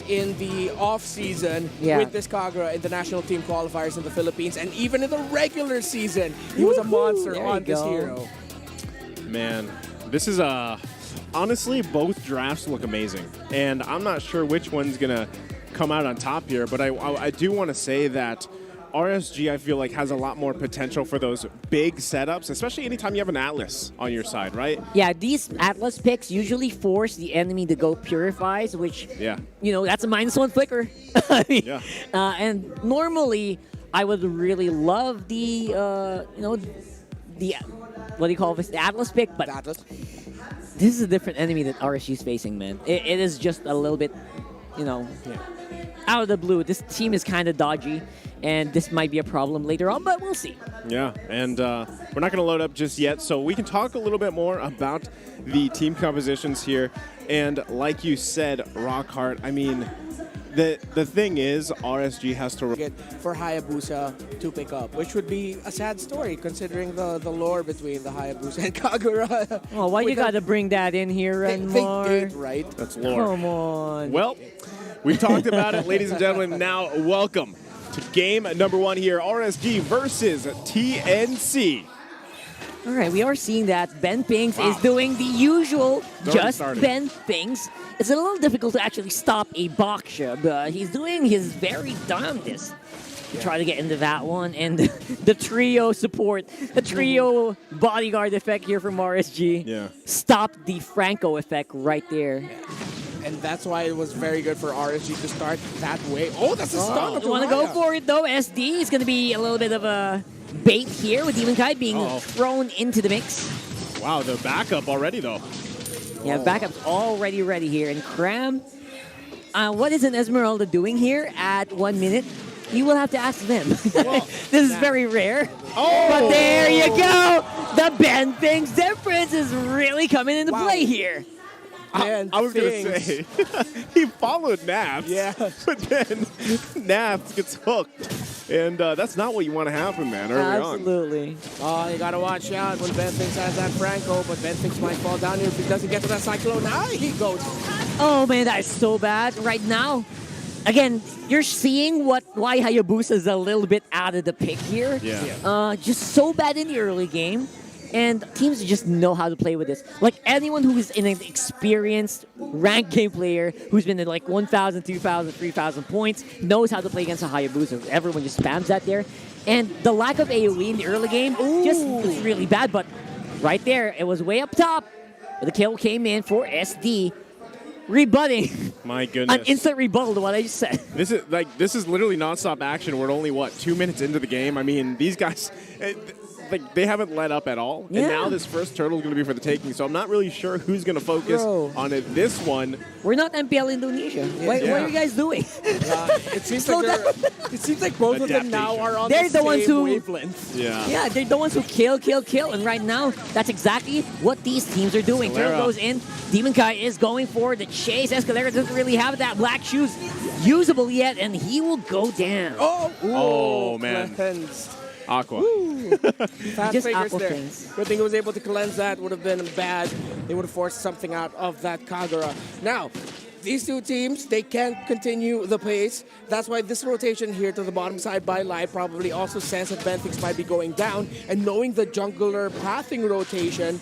in the off-season with this Kagura in the national team qualifiers in the Philippines, and even in the regular season, he was a monster on this hero. Man, this is honestly, both drafts look amazing, and I'm not sure which one's gonna come out on top here, but I do want to say that RSG, I feel like, has a lot more potential for those big setups, especially anytime you have an Atlas on your side, right? Yeah, these Atlas picks usually force the enemy to go Purifies, which, you know, that's a -1 flicker. And normally, I would really love the, you know, the, what do you call this, the Atlas pick, but this is a different enemy that RSG is facing, man. It is just a little bit, you know, out of the blue. This team is kind of dodgy, and this might be a problem later on, but we'll see. Yeah, and we're not going to load up just yet, so we can talk a little bit more about the team compositions here. And like you said, Rockhart, I mean, the thing is, RSG has to get for Hayabusa to pick up, which would be a sad story considering the lore between the Hayabusa and Kagura. Oh, why you got to bring that in here, Renmar? They did, right? That's lore. Come on. Well, we've talked about it, ladies and gentlemen. Now, welcome to game number 1 here, RSG versus TNC. All right, we are seeing that Ben Pinks is doing the usual Ben Pinks. It's a little difficult to actually stop a Baksha, but he's doing his very darndest to try to get into that one. And the trio support, the trio bodyguard effect here from RSG stopped the Franco effect right there. And that's why it was very good for RSG to start that way. Oh, that's a stun. You want to go for it, though. SD is going to be a little bit of a bait here with Demon Kite being thrown into the mix. Wow, the backup already, though. Yeah, backup's already ready here. And Cram, what is an Esmeralda doing here at 1 minute? You will have to ask them. This is very rare. But there you go. The Ben Pinks difference is really coming into play here. I was going to say, he followed Naps, but then Naps gets hooked. And that's not what you want to happen, man, early on. Absolutely. Oh, you got to watch out when Ben Pinks has that Franco, but Ben Pinks might fall down here if he doesn't get to that Cyclone. Now he goes. Oh, man, that is so bad right now. Again, you're seeing why Hayabusa is a little bit out of the pick here. Just so bad in the early game. And teams just know how to play with this. Like anyone who is an experienced ranked game player who's been in like 1,000, 2,000, 3,000 points knows how to play against a Hayabusa. Everyone just spams that there. And the lack of AoE in the early game just was really bad. But right there, it was way up top. The kill came in for SD. Rebutting. My goodness. An instant rebuttal to what I just said. This is literally nonstop action. We're only, what, 2 minutes into the game? I mean, these guys... Like, they haven't let up at all. And now this first turtle is going to be for the taking, so I'm not really sure who's going to focus on it. This one. We're not MPL Indonesia. What are you guys doing? It seems like both of them now are on the same wavelength. Yeah, they're the ones who kill. And right now, that's exactly what these teams are doing. Turtle goes in. Demon Kai is going for the chase. Escalera doesn't really have that black shoes usable yet, and he will go down. Oh man. Aqua. Just Aqua things. Good thing he was able to cleanse that. Would have been bad. They would have forced something out of that Kagura. Now, these two teams, they can't continue the pace. That's why this rotation here to the bottom side by Live probably also says that Ben Pinks might be going down. And knowing the jungler pathing rotation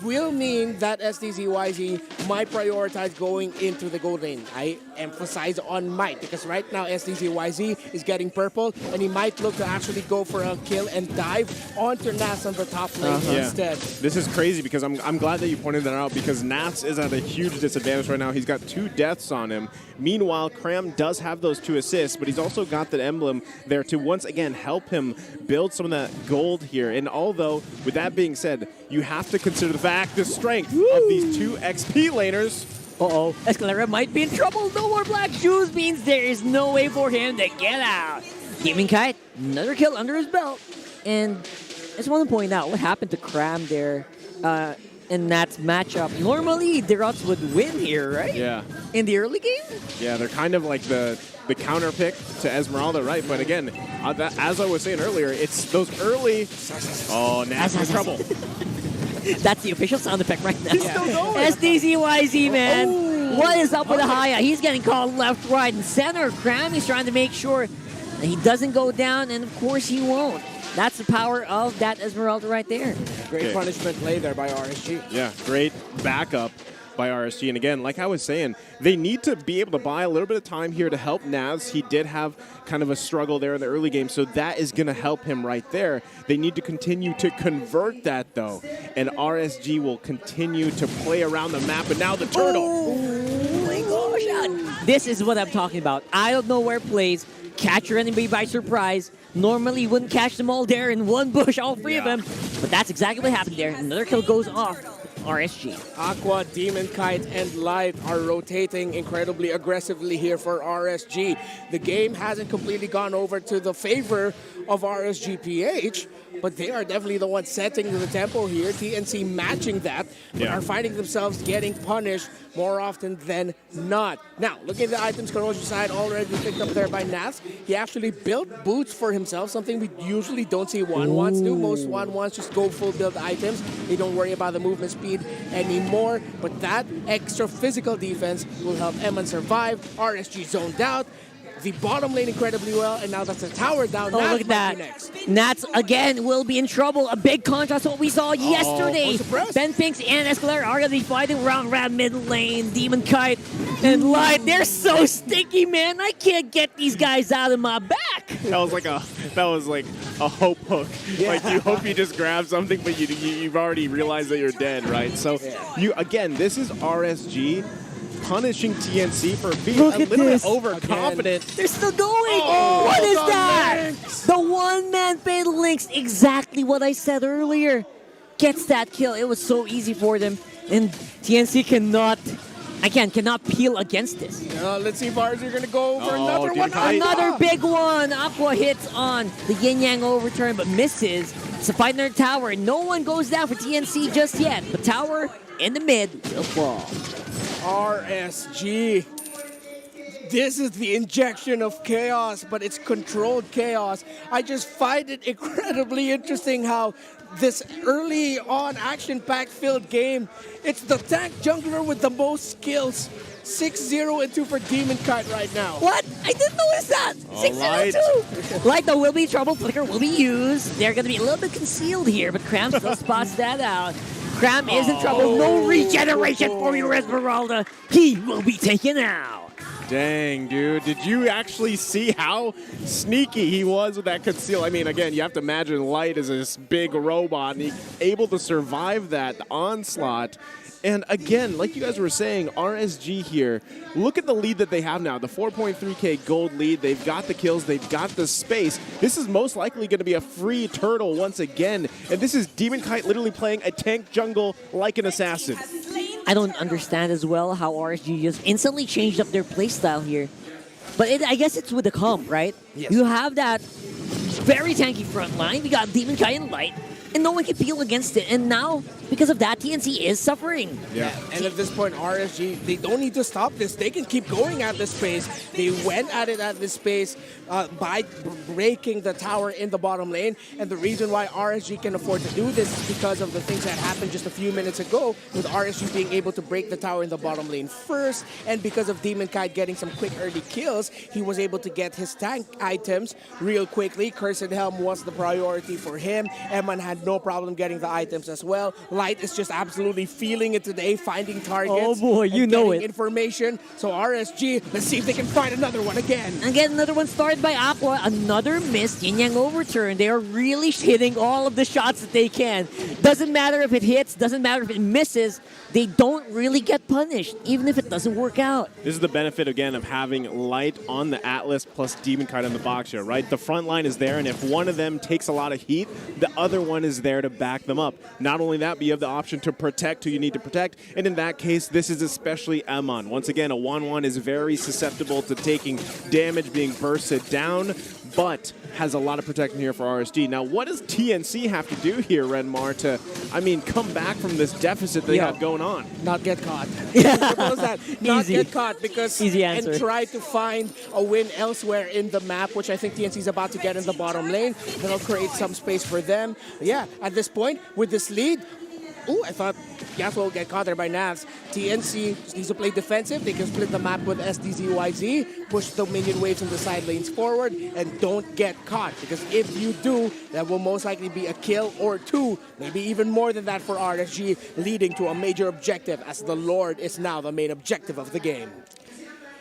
will mean that SDZYZ might prioritize going into the gold lane. I emphasize on might, because right now SDZYZ is getting purple, and he might look to actually go for a kill and dive onto Nats on the top lane instead. This is crazy, because I'm glad that you pointed that out, because Nats is at a huge disadvantage right now. He's got 2 deaths on him. Meanwhile, Cram does have those 2 assists, but he's also got that emblem there to once again help him build some of that gold here. And although, with that being said, you have to consider the strength of these 2 XP laners. Escalera might be in trouble. No more black shoes means there is no way for him to get out. Demon Kite, another kill under his belt. And I just want to point out what happened to Cram there. In that matchup. Normally, the Rots would win here, right? Yeah. In the early game? Yeah, they're kind of like the counter pick to Esmeralda, right? But again, as I was saying earlier, it's those early... Oh, Nat's in trouble. That's the official sound effect right now. He's still going. SDZYZ, man. What is up with the Haya? He's getting called left, right, and center. Cram, he's trying to make sure that he doesn't go down, and of course he won't. That's the power of that Esmeralda right there. Great punishment play there by RSG. Yeah, great backup by RSG. And again, like I was saying, they need to be able to buy a little bit of time here to help Naz. He did have kind of a struggle there in the early game, so that is going to help him right there. They need to continue to convert that, though. And RSG will continue to play around the map. And now the turtle. Oh my gosh. This is what I'm talking about. Out of nowhere plays. Catch your enemy by surprise. Normally, you wouldn't catch them all there in one bush, all three of them. But that's exactly what happened there. Another kill goes off. RSG. Aqua, Demon Kite, and Light are rotating incredibly aggressively here for RSG. The game hasn't completely gone over to the favor of RSG PH, but they are definitely the ones setting the tempo here. TNC matching that, but are finding themselves getting punished more often than not. Now, looking at the items corrosion side, already picked up there by Naz. He actually built boots for himself, something we usually don't see one-ones do. Most one-ones just go full build items. They don't worry about the movement speed anymore, but that extra physical defense will help Eman survive. RSG zoned out. The bottom lane incredibly well, and now that's a tower down. Oh, look at that. Nats, again, will be in trouble. A big contrast to what we saw yesterday. Ben Pinks and Escalera are going to be fighting around mid lane. Demon Kite and Light, they're so sticky, man. I can't get these guys out of my back. That was like a hope hook. Yeah. Like you hope you just grab something, but you've already realized that you're dead, right? So again, this is RSG punishing TNC for being a little bit overconfident. They're still going. What is that? Lynx. The one-man fatal links, exactly what I said earlier. Gets that kill. It was so easy for them, and TNC cannot peel against this. Let's see if RSG are going to go for another one. Another big one. Aqua hits on the yin-yang overturn, but misses. It's a fight in their tower. No one goes down for TNC just yet. The tower in the mid will fall. RSG. This is the injection of chaos, but it's controlled chaos. I just find it incredibly interesting how this early on action-packed filled game, it's the tank jungler with the most skills. 6-0 and 2 for Demon Kite right now. What? I didn't notice that. 6-0-2. Light, though, will be trouble. Flicker will be used. They're going to be a little bit concealed here, but Cram still spots that out. Cram is in trouble. No regeneration for your Esmeralda. He will be taken out. Dang, dude. Did you actually see how sneaky he was with that conceal? I mean, again, you have to imagine Light is this big robot, and he's able to survive that onslaught. And again, like you guys were saying, RSG here, look at the lead that they have now, the 4.3K gold lead. They've got the kills, they've got the space. This is most likely going to be a free turtle once again. And this is Demon Kite literally playing a tank jungle like an assassin. I don't understand as well how RSG just instantly changed up their playstyle here. But I guess it's with the comp, right? Yes. You have that very tanky front line. We got Demon Kite and Light, and no one can peel against it. And now, because of that, TNC is suffering. Yeah, and at this point, RSG, they don't need to stop this. They can keep going at this space. They went at it at this space by breaking the tower in the bottom lane. And the reason why RSG can afford to do this is because of the things that happened just a few minutes ago, with RSG being able to break the tower in the bottom lane first. And because of Demon Kite getting some quick early kills, he was able to get his tank items real quickly. Cursed Helm was the priority for him. Eman had no problem getting the items as well. Light is just absolutely feeling it today, finding targets. Oh boy, you know it. Information. So RSG, let's see if they can find another one again. Again, another one started by Aqua. Another missed yin-yang overturn. They are really hitting all of the shots that they can. Doesn't matter if it hits, doesn't matter if it misses. They don't really get punished, even if it doesn't work out. This is the benefit, again, of having Light on the Atlas plus Demon Kite on the box here, right? The front line is there, and if one of them takes a lot of heat, the other one is there to back them up. Not only that, but you have the option to protect who you need to protect, and in that case, this is especially Eman. Once again, a 1-1 is very susceptible to taking damage, being bursted down, but has a lot of protection here for RSG. Now, what does TNC have to do here, Renmar, to, I mean, come back from this deficit they have going on? Not get caught. Suppose that. Not get caught, because easy answer. And try to find a win elsewhere in the map, which I think TNC is about to get in the bottom lane. That'll create some space for them. Yeah, at this point, with this lead, Ooh, I thought Yasuo will get caught there by Navs. TNC just needs to play defensive. They can split the map with SDZYZ, push the minion waves in the side lanes forward, and don't get caught. Because if you do, that will most likely be a kill or two, maybe even more than that for RSG, leading to a major objective, as the Lord is now the main objective of the game.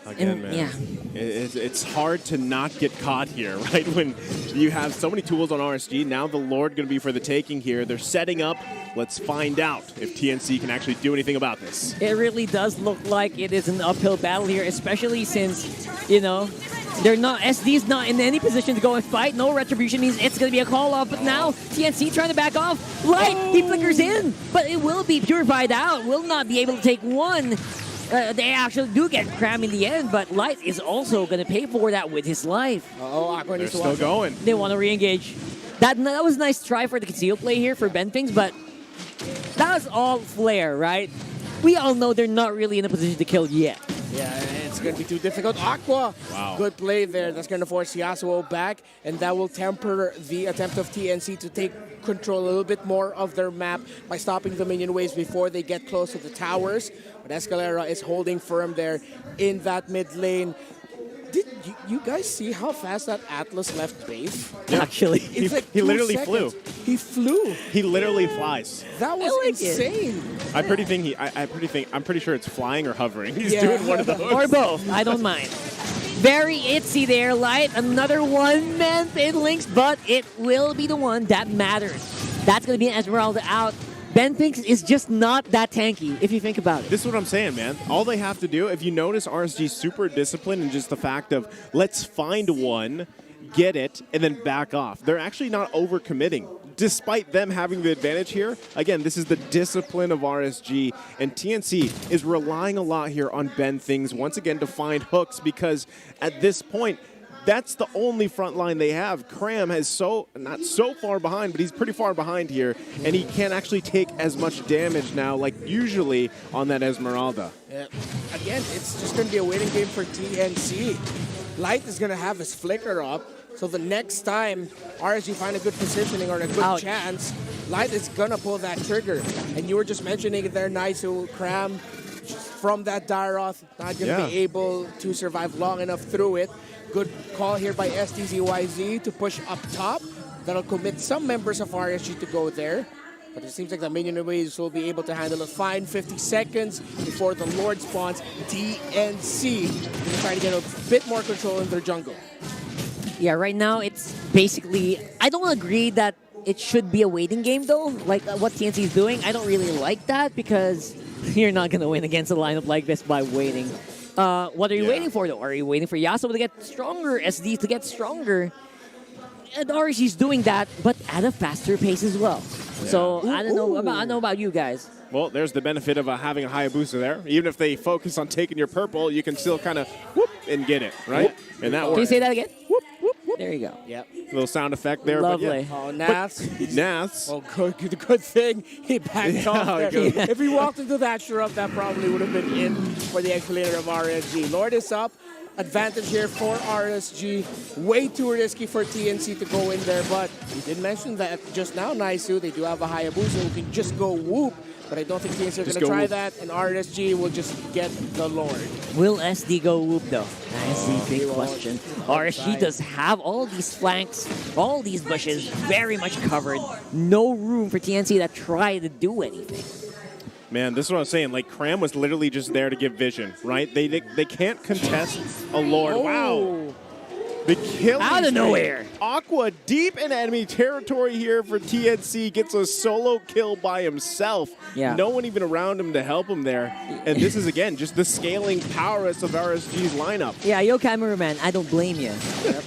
Again, man, yeah. it's hard to not get caught here, right? When you have so many tools on RSG, now the Lord going to be for the taking here. They're setting up. Let's find out if TNC can actually do anything about this. It really does look like it is an uphill battle here, especially since, you know, they're not, SD's not in any position to go and fight. No retribution means it's going to be a call-off, but now TNC trying to back off. Light, he flickers in, but it will be purified out. Will not be able to take one. They actually do get Cram in the end, but Light is also going to pay for that with his life. Aqua They're needs to still watch going. They want to re-engage. That was a nice try for the conceal play here for Benfings, but that was all Flare, right? We all know they're not really in a position to kill yet. Yeah, it's going to be too difficult. Aqua, wow. Good play there. That's going to force Yasuo back, and that will temper the attempt of TNC to take control a little bit more of their map by stopping the minion waves before they get close to the towers. But Escalera is holding firm there in that mid lane. Did you guys see how fast that Atlas left base? Yeah. Actually. It's like he 2 literally seconds. flew. He flew. He literally flies. That was insane. I'm pretty sure it's flying or hovering. He's Yeah. doing one of those. Or both, I don't mind. Very itsy there, Light. Another one-man thin links, but it will be the one that matters. That's going to be an Esmeralda out. Benfings is just not that tanky, if you think about it. This is what I'm saying, man. All they have to do, if you notice RSG's super disciplined in just the fact of let's find one, get it, and then back off. They're actually not overcommitting. Despite them having the advantage here, again, this is the discipline of RSG, and TNC is relying a lot here on Benfings once again to find hooks, because at this point, that's the only front line they have. Cram is not so far behind, but he's pretty far behind here, and he can't actually take as much damage now like usually on that Esmeralda. Yeah. Again, it's just going to be a waiting game for TNC. Light is going to have his flicker up, so the next time RSG find a good positioning or a good chance, Light is going to pull that trigger. And you were just mentioning it there, Naisu, Cram, from that Daroth, not going to be able to survive long enough through it. Good call here by SDZYZ to push up top. That'll commit some members of RSG to go there. But it seems like the minion waves will be able to handle a fine 50 seconds before the Lord spawns. TNC will try to get a bit more control in their jungle. Yeah, right now it's basically, I don't agree that it should be a waiting game though, like what TNC is doing. I don't really like that because you're not going to win against a lineup like this by waiting. What are you waiting for though? Are you waiting for Yasuo to get stronger, SD to get stronger? And RSG's doing that, but at a faster pace as well. Yeah. So I don't know about you guys. Well, there's the benefit of having a Hayabusa there. Even if they focus on taking your purple, you can still kind of whoop and get it, right? Whoop. And that Can works. you say that again? Whoop, whoop, whoop. There you go. Yep. Little sound effect there. Lovely. Oh, Nath. Nath. Oh, good thing he backed off there. If he walked into that shrub, that probably would have been in for the escalator of RSG. Lord is up. Advantage here for RSG. Way too risky for TNC to go in there, but you did mention that just now, Naisu, they do have a Hayabusa who can just go whoop, but I don't think TNC are going to try that, and RSG will just get the Lord. Will SD go whoop though? That's the big question. RSG does have all these flanks, all these bushes very much covered. No room for TNC to try to do anything. Man, this is what I'm saying. Like, Cram was literally just there to give vision, right? They can't contest a Lord. Wow. The kill out of nowhere. Aqua deep in enemy territory here for TNC, gets a solo kill by himself. Yeah. No one even around him to help him there. And this is, again, just the scaling prowess of RSG's lineup. Yeah, yo, cameraman, I don't blame you.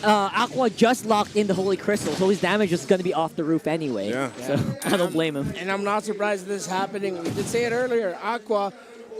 Aqua just locked in the Holy Crystal, so his damage is going to be off the roof anyway. Yeah. So I don't blame him. And I'm not surprised this is happening. We did say it earlier. Aqua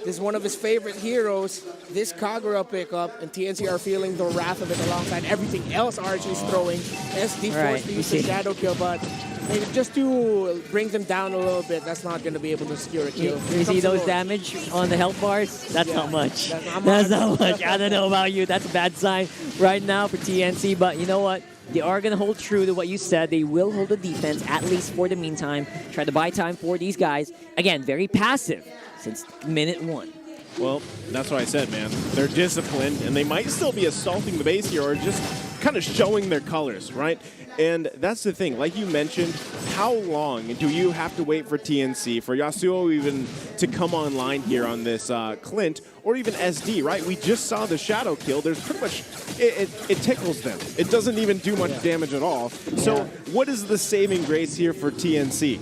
is one of his favorite heroes. This Kagura pickup, and TNC are feeling the wrath of it alongside everything else RSG is throwing. SD forced to use the shadow kill, but maybe just to bring them down a little bit, that's not going to be able to secure a kill. You see those damage on the health bars? That's not much. That's not much. I don't know about you. That's a bad sign right now for TNC, but you know what? They are going to hold true to what you said. They will hold the defense, at least for the meantime. Try to buy time for these guys. Again, very passive since minute 1. Well, that's what I said, man. They're disciplined, and they might still be assaulting the base here or just kind of showing their colors, right? And that's the thing. Like you mentioned, how long do you have to wait for TNC, for Yasuo even to come online here on this Clint, or even SD, right? We just saw the shadow kill. There's pretty much, it tickles them. It doesn't even do much damage at all. So what is the saving grace here for TNC?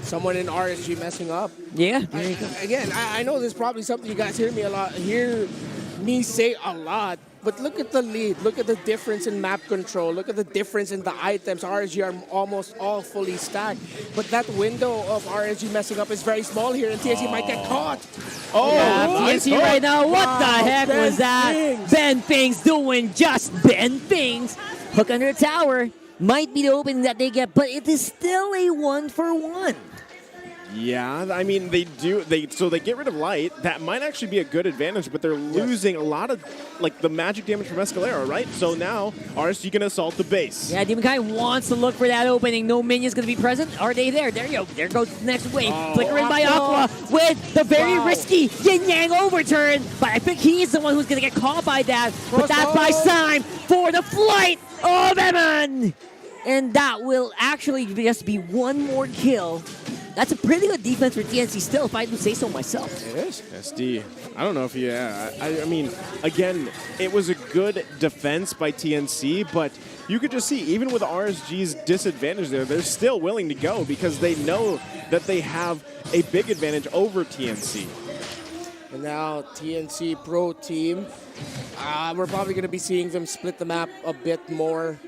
Someone in RSG messing up. Yeah. I know there's probably something you guys hear me say a lot, but look at the lead. Look at the difference in map control. Look at the difference in the items. RSG are almost all fully stacked, but that window of RSG messing up is very small here, and TNC might get caught. Oh, yeah, nice TNC right now. What the heck was that? Things. Ben Things doing just Ben Things. Hook under the tower might be the opening that they get, but it is still a 1-for-1. Yeah, I mean, so they get rid of Light. That might actually be a good advantage, but they're losing a lot of, like, the magic damage from Escalera, right? So now, RSG can assault the base. Yeah, Demonkai wants to look for that opening. No minions going to be present. Are they there? There you go. There goes the next wave. Flickering by Aqua with the very risky yin-yang overturn. But I think he's the one who's going to get caught by that. But that buys time for the flight of Eman. And that will actually just be one more kill. That's a pretty good defense for TNC still, if I do say so myself. It is. SD. I don't know if I mean, again, it was a good defense by TNC, but you could just see, even with RSG's disadvantage there, they're still willing to go because they know that they have a big advantage over TNC. And now TNC Pro Team, we're probably going to be seeing them split the map a bit more.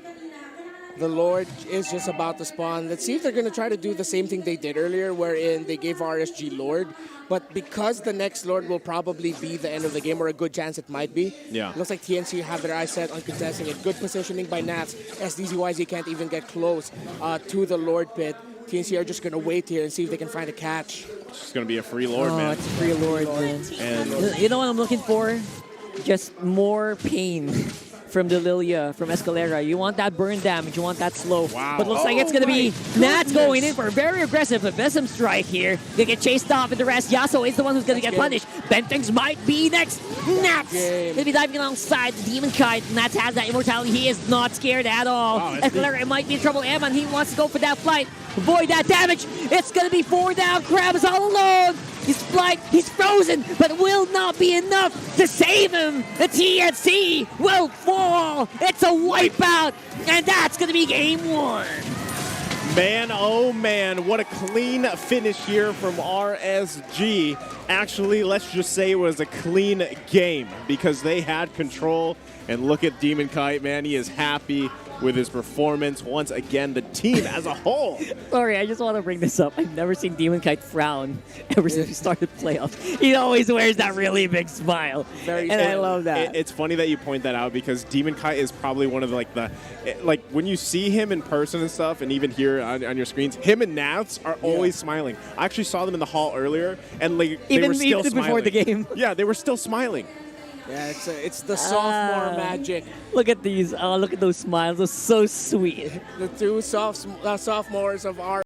The Lord is just about to spawn. Let's see if they're going to try to do the same thing they did earlier, wherein they gave RSG Lord. But because the next Lord will probably be the end of the game, or a good chance it might be, looks like TNC have their eyes set on contesting it. Good positioning by Nats. SDZYZ can't even get close to the Lord pit. TNC are just going to wait here and see if they can find a catch. It's just going to be a free Lord, man. It's a free Lord, man. And you know what I'm looking for? Just more pain from the Lilia, from Escalera. You want that burn damage, you want that slow. Wow. But looks like it's going to be Nats going in for a very aggressive Abysm strike here. Gonna get chased off in the rest. Yasuo is the one who's going to get punished. Bentings might be next. Nats gonna be diving alongside the Demon Kite. Nats has that immortality. He is not scared at all. Escalera might be in trouble. Eman, he wants to go for that flight. Avoid that damage. It's going to be 4 down. Crab is all alone. His flight, he's frozen, but will not be enough to save him. The TNC will fall. It's a wipeout, and that's going to be game 1. man, oh man, what a clean finish here from RSG. Actually, let's just say it was a clean game because they had control. And look at Demon Kite, man. He is happy with his performance. Once again, the team as a whole. Sorry, I just want to bring this up. I've never seen Demon Kite frown ever since we started playoffs. He always wears that really big smile. I love that. It's funny that you point that out because Demon Kite is probably one of like when you see him in person and stuff, and even here on your screens, him and Nats are always smiling. I actually saw them in the hall earlier, and they were still smiling. Before the game. Yeah, they were still smiling. Yeah, it's the sophomore magic. Look at these. Look at those smiles. They're so sweet. The two sophomores of our